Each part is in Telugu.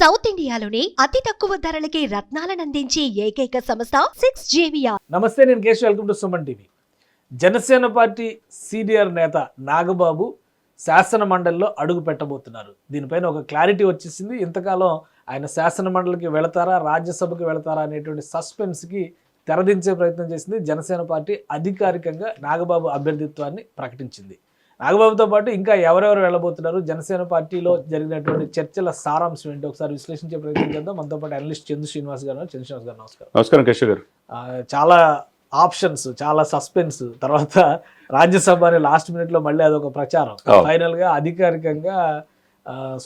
సౌత్ ఇండియాలోని అతి తక్కువ ధరలకి రత్నాలను అందించే ఏకైక సంస్థ 6JVR. నమస్తే, నేను Keshav. Welcome to Suman TV. Janasena party senior నేత నాగబాబు శాసన మండలిలో అడుగు పెట్టబోతున్నారు. దీనిపైన ఒక క్లారిటీ వచ్చేసింది. ఇంతకాలం ఆయన శాసన మండలికి వెళతారా, రాజ్యసభకి వెళతారా అనేటువంటి సస్పెన్స్కి తెరదించే ప్రయత్నం చేసింది. జనసేన పార్టీ అధికారికంగా నాగబాబు అభ్యర్థిత్వాన్ని ప్రకటించింది. నాగబాబుతో పాటు ఇంకా ఎవరెవరు వెళ్ళబోతున్నారు, జనసేన పార్టీలో జరిగినటువంటి చర్చల సారాంశం ఏంటి ఒకసారి విశ్లేషించే ప్రయత్నం చేద్దాం. మనతో పాటు అనలిస్ట్ చందు శ్రీనివాస్ గారు. నమస్కారం. నమస్కారం కేశవ్ గారు. చాలా ఆప్షన్స్, చాలా సస్పెన్స్, తర్వాత రాజ్యసభ అని లాస్ట్ మినిట్ లో మళ్ళీ అదొక ప్రచారం. ఫైనల్ గా అధికారికంగా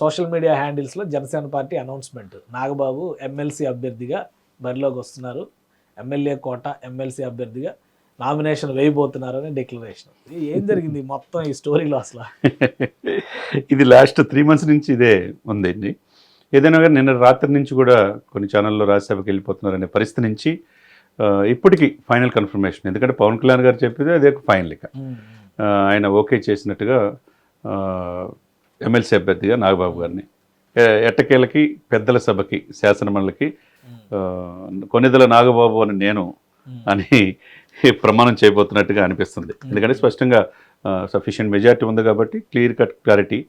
సోషల్ మీడియా హ్యాండిల్స్ లో Janasena party announcement, Nagababu MLC అభ్యర్థిగా బరిలోకి వస్తున్నారు, ఎమ్మెల్యే కోట ఎమ్మెల్సీ అభ్యర్థిగా నామినేషన్ వేయబోతున్నారని డిక్లరేషన్. ఏం జరిగింది మొత్తం ఈ స్టోరీలో అసలు? ఇది లాస్ట్ 3 months నుంచి ఇదే ఉందండి. ఏదైనా కానీ నిన్న రాత్రి నుంచి కూడా కొన్ని ఛానల్లో రాజ్యసభకి వెళ్ళిపోతున్నారనే పరిస్థితి నుంచి ఇప్పటికీ ఫైనల్ కన్ఫర్మేషన్. ఎందుకంటే పవన్ కళ్యాణ్ గారు చెప్పేది అదే ఫైనల్. ఇక ఆయన ఓకే చేసినట్టుగా ఎమ్మెల్సీ అభ్యర్థిగా నాగబాబు గారిని ఎట్టకేలకి పెద్దల సభకి శాసనమండలికి కొన్నిదల నాగబాబు అని నేను అని ప్రమాణం చేయబోతున్నట్టుగా అనిపిస్తుంది. ఎందుకంటే స్పష్టంగా సఫిషియెంట్ మెజారిటీ ఉంది కాబట్టి క్లియర్ కట్ క్లారిటీ.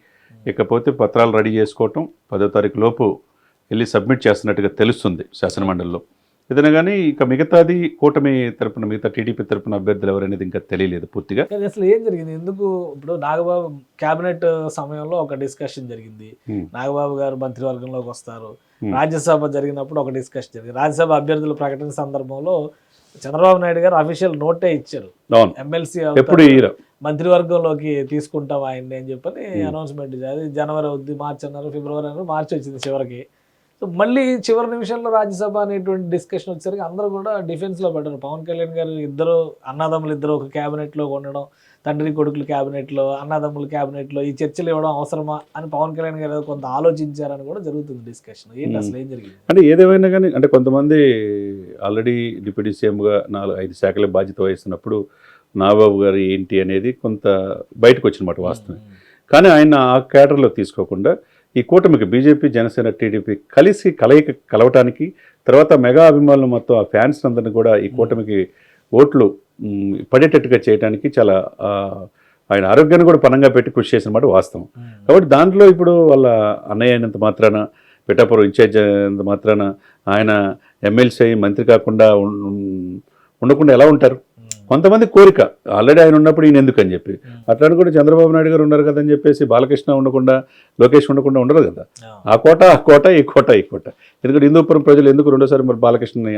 ఇకపోతే పత్రాలు రెడీ చేసుకోవటం 10వ తారీఖు లోపు వెళ్ళి సబ్మిట్ చేస్తున్నట్టుగా తెలుస్తుంది శాసనమండలిలో. ఏదైనా కానీ ఇక మిగతాది కూటమి తరపున, మిగతా టీడీపీ తరపున అభ్యర్థులు ఎవరనేది ఇంకా తెలియలేదు పూర్తిగా. అసలు ఏం జరిగింది, ఎందుకు ఇప్పుడు నాగబాబు క్యాబినెట్ సమయంలో ఒక డిస్కషన్ జరిగింది, నాగబాబు గారు మంత్రివర్గంలోకి వస్తారు. రాజ్యసభ జరిగినప్పుడు ఒక డిస్కషన్ జరిగింది. రాజ్యసభ అభ్యర్థుల ప్రకటన సందర్భంలో చంద్రబాబు నాయుడు గారు అఫీషియల్ నోటే ఇచ్చారు, ఎమ్మెల్సీ మంత్రివర్గంలోకి తీసుకుంటాం ఆయన్ని అని చెప్పని అనౌన్స్మెంట్. అది జనవరి అవుద్ది, మార్చి అన్నారు, ఫిబ్రవరి అన్నారు, మార్చి వచ్చింది చివరికి. సో మళ్ళీ చివరి నిమిషంలో రాజ్యసభ అనేటువంటి డిస్కషన్ వచ్చేసరికి అందరూ కూడా డిఫెన్స్లో పెట్టారు. పవన్ కళ్యాణ్ గారు ఇద్దరు అన్నదమ్ములు ఇద్దరు ఒక క్యాబినెట్లో ఉండడం, తండ్రి కొడుకులు క్యాబినెట్లో, అన్నదమ్ముల క్యాబినెట్లో ఈ చర్చలు ఇవ్వడం అవసరమా అని పవన్ కళ్యాణ్ గారు కొంత ఆలోచించారని కూడా జరుగుతుంది డిస్కషన్. ఏంటి అసలు ఏం జరిగింది? అంటే ఏదేమైనా కానీ అంటే కొంతమంది ఆల్రెడీ డిప్యూటీ సీఎంగా 4-5 శాఖల బాధ్యత వహిస్తున్నప్పుడు నాగబాబు గారు ఏంటి అనేది కొంత బయటకు వచ్చినమాట వాస్తవం. కానీ ఆయన ఆ క్యాడర్లో తీసుకోకుండా ఈ కూటమికి బీజేపీ, జనసేన, టీడీపీ కలిసి కలవటానికి, తర్వాత మెగా అభిమానులు మొత్తం ఆ ఫ్యాన్స్ అందరినీ కూడా ఈ కూటమికి ఓట్లు పడేటట్టుగా చేయడానికి చాలా ఆయన ఆరోగ్యాన్ని కూడా పనంగా పెట్టి కృషి చేసినమాట వాస్తవం. కాబట్టి దాంట్లో ఇప్పుడు వాళ్ళ అన్నయ్య అయినంత మాత్రాన, పిఠాపురం ఇన్ఛార్జ్ అయినంత మాత్రాన ఆయన ఎమ్మెల్సీ అయ్యి మంత్రి కాకుండా ఉండకుండా ఎలా ఉంటారు? కొంతమంది కోరిక ఆల్రెడీ ఆయన ఉన్నప్పుడు ఈయన ఎందుకు అని చెప్పి అట్లాంటి కూడా చంద్రబాబు నాయుడు గారు ఉన్నారు కదని చెప్పేసి బాలకృష్ణ ఉండకుండా, లోకేష్ ఉండకుండా ఉండరు కదా. ఆ కోట ఈ కోట. ఎందుకంటే హిందూపురం ప్రజలు ఎందుకు రెండోసారి మరి బాలకృష్ణని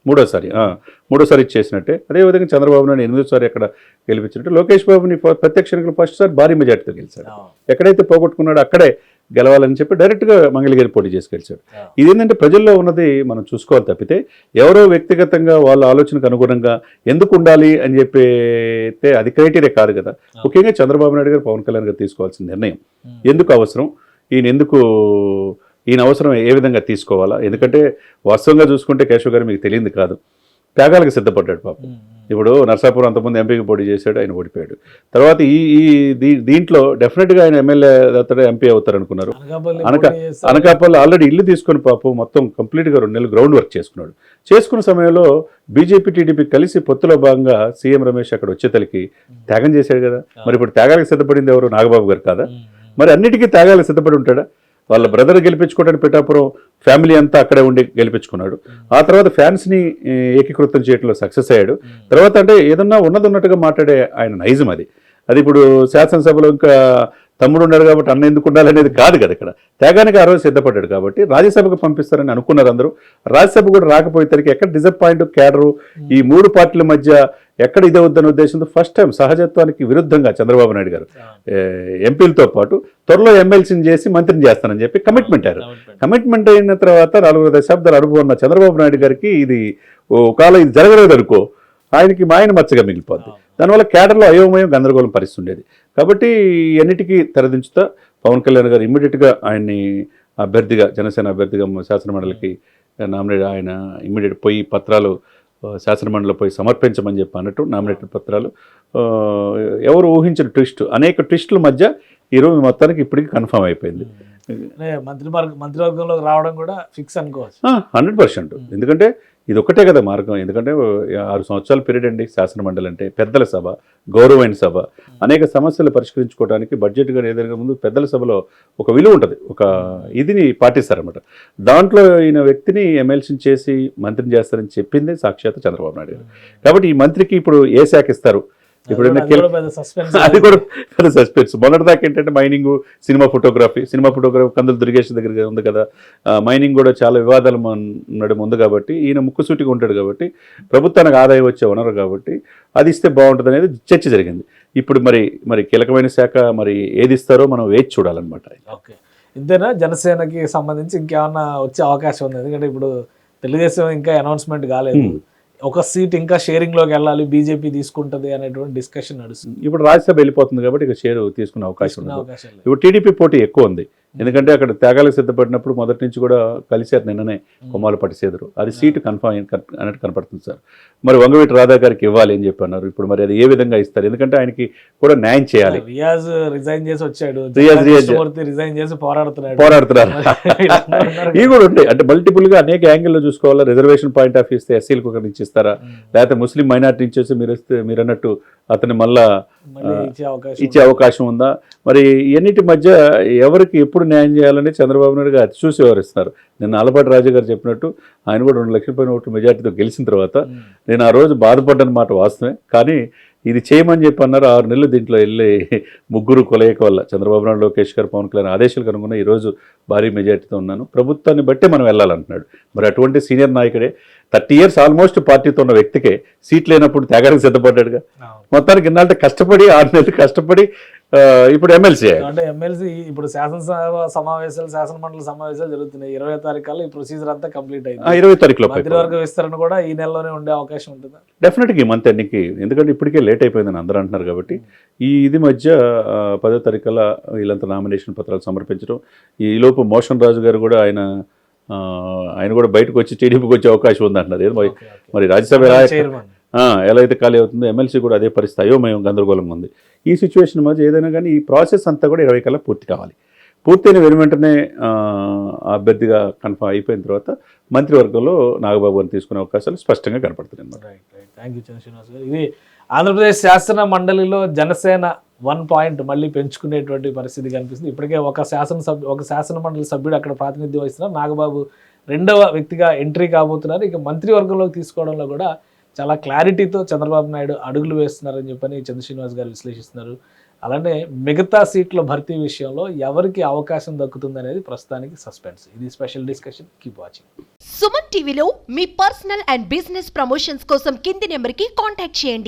మూడోసారి ఇచ్చేసినట్టే, అదేవిధంగా చంద్రబాబు నాయుడు 8వ సారి ఎక్కడ గెలిపించినట్టు లోకేష్ బాబుని ప్రత్యక్ష ఎన్నికలు ఫస్ట్ సారి భారీ మెజార్టీతో గెలిచాడు. ఎక్కడైతే పోగొట్టుకున్నాడో అక్కడే గెలవాలని చెప్పి డైరెక్ట్గా మంగళగిరి పోటీ చేసి గెలిచాడు. ఇదేంటంటే ప్రజల్లో ఉన్నది మనం చూసుకోవాలి తప్పితే ఎవరో వ్యక్తిగతంగా వాళ్ళ ఆలోచనకు అనుగుణంగా ఎందుకు ఉండాలి అని చెప్పి అది క్రైటీరియా కాదు కదా. ముఖ్యంగా చంద్రబాబు నాయుడు గారు, పవన్ కళ్యాణ్ గారు తీసుకోవాల్సిన నిర్ణయం ఎందుకు అవసరం, ఈయన అవసరం ఏ విధంగా తీసుకోవాలా. ఎందుకంటే వాస్తవంగా చూసుకుంటే కేశవ్ గారు మీకు తెలియంది కాదు, త్యాగాలకు సిద్ధపడ్డాడు పాపం. ఇప్పుడు నర్సాపురం అంతకుముందు ఎంపీకి పోటీ చేశాడు, ఆయన ఓడిపోయాడు. తర్వాత దీంట్లో డెఫినెట్గా ఆయన ఎమ్మెల్యే అవుతాడు, ఎంపీ అవుతారు అనుకున్నారు. అనకాపల్లి ఆల్రెడీ ఇల్లు తీసుకొని పాపం మొత్తం కంప్లీట్గా 2 నెలలు గ్రౌండ్ వర్క్ చేసుకున్నాడు. చేసుకున్న సమయంలో బీజేపీ, టీడీపీ కలిసి పొత్తులో భాగంగా సీఎం రమేష్ అక్కడ వచ్చేతలకి త్యాగం చేశాడు కదా. మరి ఇప్పుడు త్యాగాలకు సిద్ధపడింది ఎవరు? నాగబాబు గారు కాదా? మరి అన్నిటికీ త్యాగాలకు సిద్ధపడి ఉంటాడా? వాళ్ళ బ్రదర్ గెలిపించుకోవడానికి పిఠాపురం ఫ్యామిలీ అంతా అక్కడే ఉండి గెలిపించుకున్నాడు. ఆ తర్వాత ఫ్యాన్స్ని ఏకీకృతం చేయడంలో సక్సెస్ అయ్యాడు. తర్వాత అంటే ఏదన్నా ఉన్నట్టుగా మాట్లాడే ఆయన నైజం అది ఇప్పుడు శాసనసభలో ఇంకా తమ్ముడు ఉన్నాడు కాబట్టి అన్న ఎందుకు ఉండాలనేది కాదు కదా. ఇక్కడ త్యాగానికి ఆ రోజు సిద్ధపడ్డాడు కాబట్టి రాజ్యసభకు పంపిస్తారని అనుకున్నారు అందరూ. రాజ్యసభ కూడా రాకపోయేసరికి ఎక్కడ డిసప్పాయింట్ క్యాడరు ఈ 3 పార్టీల మధ్య ఎక్కడ ఇదే వద్దనే ఉద్దేశంతో ఫస్ట్ టైం సహజత్వానికి విరుద్ధంగా చంద్రబాబు నాయుడు గారు ఎంపీలతో పాటు త్వరలో ఎమ్మెల్సీని చేసి మంత్రిని చేస్తానని చెప్పి కమిట్మెంట్ అయిన తర్వాత 4 దశాబ్దాల అనుభవం ఉన్న చంద్రబాబు నాయుడు గారికి ఇది ఒకవేళ ఇది జరగలేదు అనుకో ఆయనకి మాయన మచ్చగా మిగిలిపోద్ది. దానివల్ల క్యాడర్లో అయోమయం, గందరగోళం పరిస్థితి ఉండేది. కాబట్టి అన్నిటికీ తెరదించుతా పవన్ కళ్యాణ్ గారు ఇమ్మీడియట్గా ఆయన్ని అభ్యర్థిగా, జనసేన అభ్యర్థిగా శాసనమండలికి నామినేట్ ఆయన ఇమ్మీడియట్ పోయి పత్రాలు శాసనమండలిలో పోయి సమర్పించమని చెప్పి అన్నట్టు నామినేటెడ్ పత్రాలు ఎవరు ఊహించిన ట్విస్ట్, అనేక ట్విస్టుల మధ్య ఈరోజు మొత్తానికి ఇప్పటికీ కన్ఫర్మ్ అయిపోయింది. మంత్రివర్గంలోకి రావడం కూడా ఫిక్స్ అనుకోవచ్చు. 100%. ఎందుకంటే ఇది ఒక్కటే కదా మార్గం. ఎందుకంటే 6 సంవత్సరాల పీరియడ్ అండి శాసన మండలి అంటే, పెద్దల సభ, గౌరవమైన సభ, అనేక సమస్యలు పరిష్కరించుకోవడానికి బడ్జెట్ కానీ ఏదైనా ముందు పెద్దల సభలో ఒక విలువ ఉంటుంది, ఒక ఇదిని పాటిస్తారన్నమాట. దాంట్లో ఈయన వ్యక్తిని ఎమ్మెల్సీని చేసి మంత్రిని చేస్తారని చెప్పింది సాక్షాత్ చంద్రబాబు నాయుడు గారు. కాబట్టి ఈ మంత్రికి ఇప్పుడు ఏ శాఖ ఇస్తారు, ఇప్పుడు అది కూడా పెద్ద సస్పెన్స్. మొన్నటిదాకా ఏంటంటే మైనింగ్, సినిమా ఫోటోగ్రఫీ కందులు దుర్గేష్ దగ్గర ఉంది కదా, మైనింగ్ కూడా చాలా వివాదాలు నడుము ఉంది కాబట్టి ఈయన ముక్కుసూటిగా ఉంటాడు కాబట్టి ప్రభుత్వానికి ఆదాయం వచ్చే వనరు కాబట్టి అది ఇస్తే బాగుంటుంది అనేది చర్చ జరిగింది. ఇప్పుడు మరి కీలకమైన శాఖ మరి ఏది ఇస్తారో మనం వేచి చూడాలన్నమాట. ఓకే, ఇంతేనా జనసేనకి సంబంధించి ఇంకేమన్నా వచ్చే అవకాశం ఉంది? ఎందుకంటే ఇప్పుడు తెలుగుదేశం ఇంకా అనౌన్స్మెంట్ కాలేదు, ఒక సీట్ ఇంకా షేరింగ్ లోకి వెళ్ళాలి, బీజేపీ తీసుకుంటది అనేటువంటి డిస్కషన్ నడుస్తుంది. ఇప్పుడు రాజ్యసభ వెళ్ళిపోతుంది కాబట్టి ఇక షేర్ తీసుకునే అవకాశం ఉంది. ఇప్పుడు టీడీపీ పోటీ ఎక్కువ ఉంది, ఎందుకంటే అక్కడ త్యాగాలకు సిద్ధపడినప్పుడు మొదటి నుంచి కూడా కలిసారు. నిన్ననే కొమ్మాలపాటి సేదరు, అది సీటు కన్ఫర్మ్ అన్నట్టు కనపడుతుంది సార్. మరి వంగవీటి రాధా గారికి ఇవ్వాలి అని చెప్పి అన్నారు. ఇప్పుడు మరి అది ఏ విధంగా ఇస్తారు? ఎందుకంటే ఆయనకి కూడా న్యాయం చేయాలి. రియాజ్ రిజైన్ చేసి వచ్చాడు, రిజైన్ చేసి పోరాడుతున్నారు. ఇవి కూడా ఉంటాయి. అంటే మల్టిపుల్ గా అనేక యాంగిల్లో చూసుకోవాలా. రిజర్వేషన్ పాయింట్ ఆఫ్ ఇస్తే ఎస్సీలకు ఒక నుంచి ఇస్తారా, లేకపోతే ముస్లిం మైనార్టీ నుంచి వస్తే మీరు అన్నట్టు అతన్ని మళ్ళా ఇచ్చే అవకాశం ఉందా? మరి ఎన్నిటి మధ్య ఎవరికి ఎప్పుడు న్యాయం చేయాలని చంద్రబాబు నాయుడు గారు చూసి వ్యవహరిస్తున్నారు. నిన్న ఆలపాటి రాజు గారు చెప్పినట్టు ఆయన కూడా 2 లక్షల పైన ఓట్ల మెజార్టీతో గెలిచిన తర్వాత నేను ఆ రోజు బాధపడ్డన మాట వాస్తవమే, కానీ ఇది చేయమని చెప్పి అన్నారు. 6 నెలలు దీంట్లో వెళ్ళి ముగ్గురు కొలయక వల్ల చంద్రబాబు నాయుడు, లోకేష్ గారు, పవన్ కళ్యాణ్ ఆదేశాలు కనుగొన్న ఈరోజు భారీ మెజార్టీతో ఉన్నాను, ప్రభుత్వాన్ని బట్టే మనం వెళ్ళాలంటున్నాడు. మరి అటువంటి సీనియర్ నాయకుడే 30 years ఆల్మోస్ట్ పార్టీతో ఉన్న వ్యక్తికే సీట్ లేనప్పుడు త్యాగానికి సిద్ధపడ్డాడుగా. మొత్తానికి ఇన్నాళ్ళ కష్టపడి 6 నెలలు కష్టపడి ఇప్పుడు ఎమ్మెల్సీ అంటే ఎమ్మెల్సీ ఇప్పుడు శాసనసభ సమావేశాలు, శాసన మండలి సమావేశాలు జరుగుతున్నాయి. 20వ తారీఖు కల్లా ఈ ప్రొసీజర్ అంతా కంప్లీట్ అయింది. 20వ తారీఖులో మంత్రివర్గ విస్తరణ కూడా ఈ నెలలోనే ఉండే అవకాశం ఉంటుంది డెఫినెట్గా ఈ మంత్ ఎన్నికి. ఎందుకంటే ఇప్పటికే లేట్ అయిపోయిందని అందరూ అంటున్నారు కాబట్టి ఇది మధ్య 10వ తారీఖు కల్లా వీళ్ళంతా నామినేషన్ పత్రాలు సమర్పించడం. ఈ లోపు మోషన్ రాజు గారు కూడా ఆయన కూడా బయటకు వచ్చి టీడీపీకి వచ్చే అవకాశం ఉందంటున్నారు. మరి రాజ్యసభ ఎలా అయితే ఖాళీ అవుతుందో ఎమ్మెల్సీ కూడా అదే పరిస్థితి, అయోమయం, గందరగోళంగా ఉంది. ఈ సిచ్యువేషన్ మధ్య ఏదైనా కానీ ఈ ప్రాసెస్ అంతా కూడా 20 కల్లా పూర్తి కావాలి. పూర్తయిన వెంటనే అభ్యర్థిగా కన్ఫర్మ్ అయిపోయిన తర్వాత మంత్రివర్గంలో నాగబాబు గారిని తీసుకునే అవకాశాలు స్పష్టంగా కనపడుతున్నాయి. థ్యాంక్ యూ శ్రీనివాస్ గారు. ఇది ఆంధ్రప్రదేశ్ శాసన మండలిలో జనసేన 1 point మళ్ళీ పెంచుకునేటువంటి పరిస్థితి కనిపిస్తుంది. ఇప్పటికే ఒక శాసన మండలి సభ్యుడు అక్కడ ప్రాతినిధ్యం వహిస్తున్నారు. నాగబాబు 2వ వ్యక్తిగా ఎంట్రీ కాబోతున్నారు. ఇక మంత్రివర్గంలోకి తీసుకోవడంలో కూడా చాలా క్లారిటీతో చంద్రబాబు నాయుడు అడుగులు వేస్తున్నారని చెప్పని చంద్ర శ్రీనివాస్ గారు విశ్లేషిస్తున్నారు. అలానే మిగతా సీట్ల భర్తీ విషయంలో ఎవరికి అవకాశం దక్కుతుంది అనేది ప్రస్తుతానికి సస్పెన్స్. ఇది special discussion. Keep watching. Suman టీవీలో మీ పర్సనల్ అండ్ బిజినెస్ ప్రమోషన్స్ కోసం కింది నెంబర్కి కాంటాక్ట్ చేయండి.